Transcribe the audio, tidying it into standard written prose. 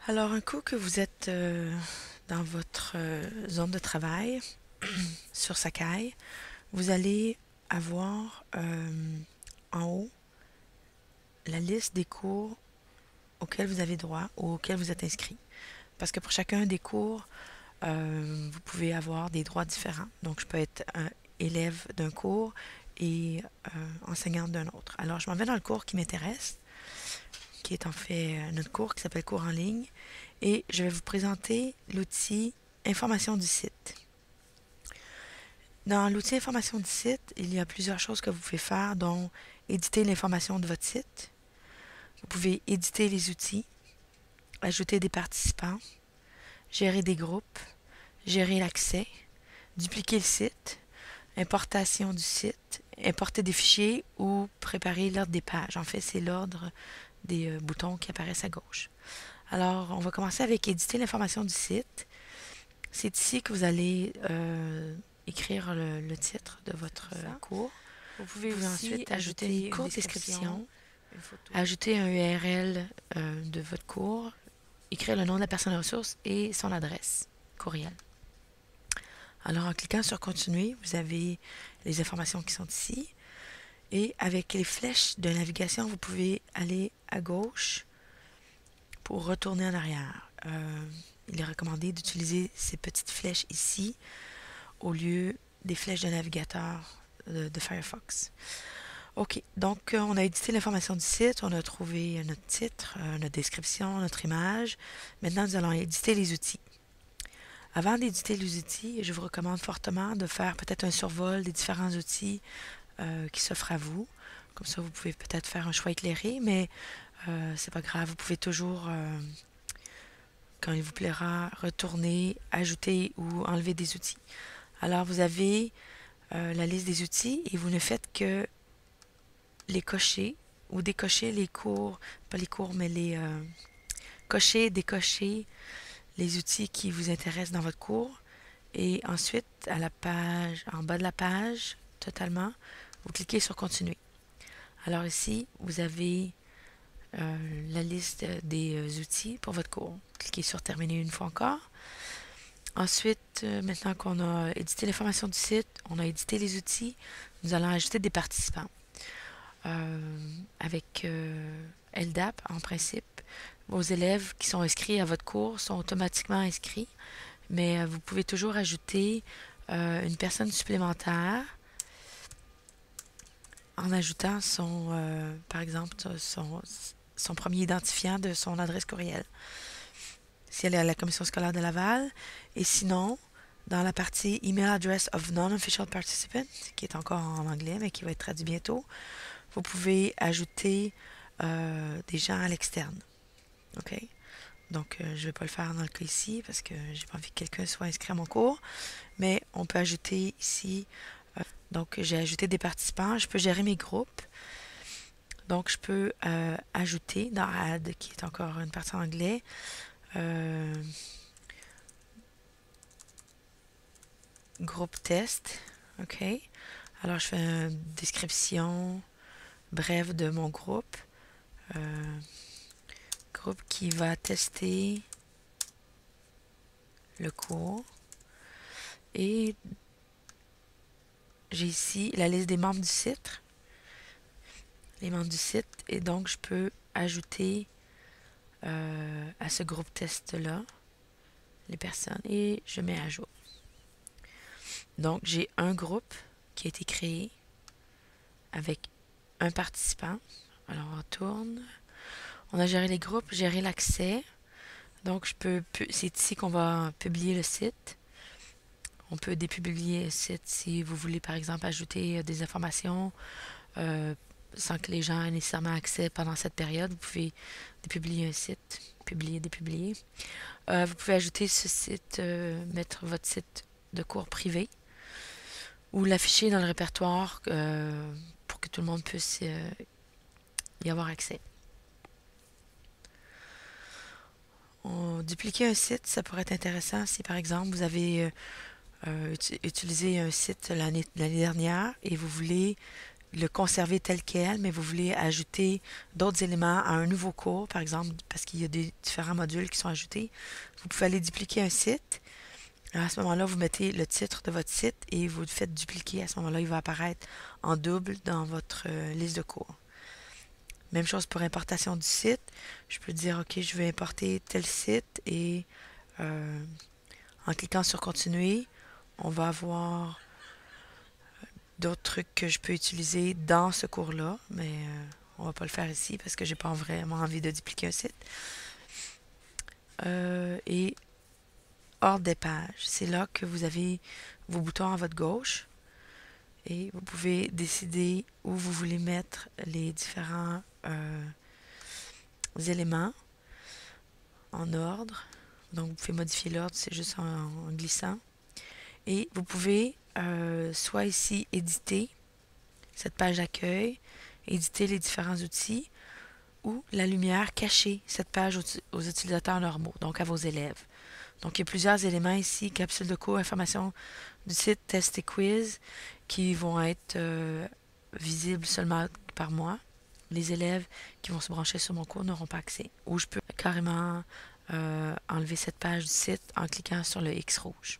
Alors, un coup que vous êtes dans votre zone de travail, sur Sakai, vous allez avoir en haut la liste des cours auxquels vous avez droit ou auxquels vous êtes inscrit. Parce que pour chacun des cours, vous pouvez avoir des droits différents. Donc, je peux être élève d'un cours et enseignante d'un autre. Alors, je m'en vais dans le cours qui m'intéresse, qui est en fait notre cours qui s'appelle Cours en ligne, et je vais vous présenter l'outil Information du site. Dans l'outil Information du site, il y a plusieurs choses que vous pouvez faire, dont éditer l'information de votre site. Vous pouvez éditer les outils, ajouter des participants, gérer des groupes, gérer l'accès, dupliquer le site, importation du site, importer des fichiers ou préparer l'ordre des pages. En fait, c'est l'ordre des boutons qui apparaissent à gauche. Alors, on va commencer avec éditer l'information du site. C'est ici que vous allez écrire le titre de votre cours. Vous pouvez ensuite ajouter une courte description, ajouter un URL de votre cours, écrire le nom de la personne ressource et son adresse courriel. Alors, en cliquant sur Continuer, vous avez les informations qui sont ici. Et avec les flèches de navigation, vous pouvez aller à gauche pour retourner en arrière. Il est recommandé d'utiliser ces petites flèches ici au lieu des flèches de navigateur de Firefox. Ok, donc on a édité l'information du site, on a trouvé notre titre, notre description, notre image. Maintenant, nous allons éditer les outils. Avant d'éditer les outils, je vous recommande fortement de faire peut-être un survol des différents outils qui s'offrent à vous. Comme ça, vous pouvez peut-être faire un choix éclairé, mais c'est pas grave. Vous pouvez toujours, quand il vous plaira, retourner, ajouter ou enlever des outils. Alors, vous avez la liste des outils et vous ne faites que les cocher ou décocher les cours, pas les cours, mais les cocher, décocher les outils qui vous intéressent dans votre cours. Et ensuite, à la page, en bas de la page, totalement, vous cliquez sur Continuer. Alors ici, vous avez la liste des outils pour votre cours. Cliquez sur Terminer une fois encore. Ensuite, maintenant qu'on a édité l'information du site, on a édité les outils, nous allons ajouter des participants. Avec LDAP, en principe, vos élèves qui sont inscrits à votre cours sont automatiquement inscrits, mais vous pouvez toujours ajouter une personne supplémentaire en ajoutant par exemple, son premier identifiant de son adresse courriel, si elle est à la commission scolaire de Laval. Et sinon, dans la partie Email Address of Non-Official Participant, qui est encore en anglais, mais qui va être traduit bientôt, vous pouvez ajouter des gens à l'externe. OK? Donc, je ne vais pas le faire dans le cas ici parce que j'ai pas envie que quelqu'un soit inscrit à mon cours, mais on peut ajouter ici. Donc, j'ai ajouté des participants. Je peux gérer mes groupes. Donc, je peux ajouter dans Add, qui est encore une partie en anglais, groupe test. OK? Alors, je fais une description brève de mon groupe. Groupe qui va tester le cours. Et j'ai ici la liste des membres du site. Les membres du site. Et donc, je peux ajouter à ce groupe test-là les personnes et je mets à jour. Donc, j'ai un groupe qui a été créé avec un participant. Alors, on tourne. On a géré les groupes, géré l'accès. Donc, c'est ici qu'on va publier le site. On peut dépublier le site si vous voulez, par exemple, ajouter des informations sans que les gens aient nécessairement accès pendant cette période. Vous pouvez dépublier un site, publier, dépublier. Vous pouvez ajouter ce site, mettre votre site de cours privé ou l'afficher dans le répertoire pour que tout le monde puisse y avoir accès. Dupliquer un site, ça pourrait être intéressant si par exemple vous avez utilisé un site l'année dernière et vous voulez le conserver tel quel, mais vous voulez ajouter d'autres éléments à un nouveau cours, par exemple, parce qu'il y a des différents modules qui sont ajoutés, vous pouvez aller dupliquer un site. Alors à ce moment-là, vous mettez le titre de votre site et vous le faites dupliquer. À ce moment-là, il va apparaître en double dans votre liste de cours. Même chose pour importation du site. Je peux dire, OK, je vais importer tel site et en cliquant sur Continuer, on va avoir d'autres trucs que je peux utiliser dans ce cours-là, mais on va pas le faire ici parce que j'ai pas vraiment envie de dupliquer un site. Et ordre des pages, c'est là que vous avez vos boutons à votre gauche et vous pouvez décider où vous voulez mettre les différents éléments en ordre. Donc vous pouvez modifier l'ordre, c'est juste en glissant. Et vous pouvez soit ici éditer cette page d'accueil, éditer les différents outils, ou la lumière cacher cette page aux utilisateurs normaux, donc à vos élèves. Donc il y a plusieurs éléments ici, capsule de cours, information du site, test et quiz, qui vont être visibles seulement par moi. Les élèves qui vont se brancher sur mon cours n'auront pas accès. Ou je peux carrément enlever cette page du site en cliquant sur le X rouge.